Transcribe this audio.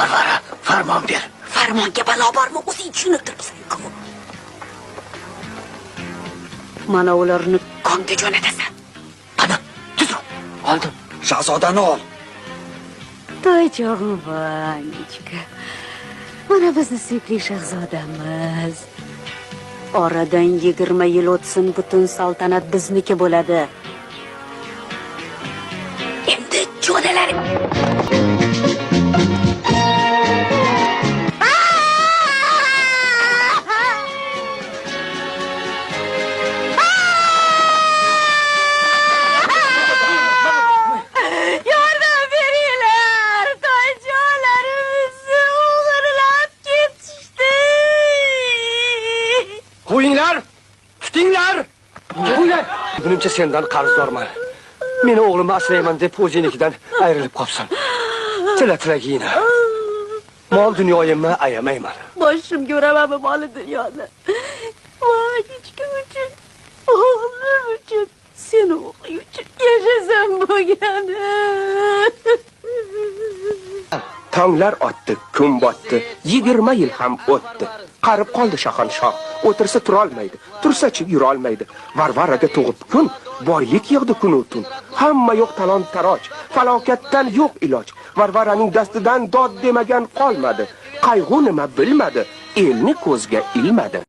Varvara, farmon ber. Farmonga balo bormi? O'zing tushuntiribsan-ku. Mana ularni konga jo'natasan. Ana, tez ol. Oldim. Shahzodani ol. To'ychog'im Vanichka. Mana bizni suyukli shahzodamiz. Oradan 20 yil o'tsin, butun saltanat bizniki bo'ladi. Endi jo'nalar. Qo'yinglar! Tutinglar! Qo'yinglar! Bunimcha sendan qarzdorman. Meni o'g'limni asrayman deb o'zingnikidan ayrilib qolsan. Tilagina. Mol dunyoyimni ayamayman. Boshimga uramanmi mol dunyoni? Vanichka uchun, o'g'lim uchun, seni o'g'ling uchun yashasam bo'lgani. Tonglar otdi, kun botdi, 20 yil ham o'tdi. Qarib qoldi Shahanshoh. O'tirsa turolmaydi, tursa-chi yurolmaydi. Varvaraga tug'ib kun, boylik yig'di kun u tun. Hamma yo'q talon-taroj, falokatdan yo'q iloj. Varvaraning dastidan dod demagan qolmadi. Qayg'u nima bilmadi, elni ko'zga ilmadi.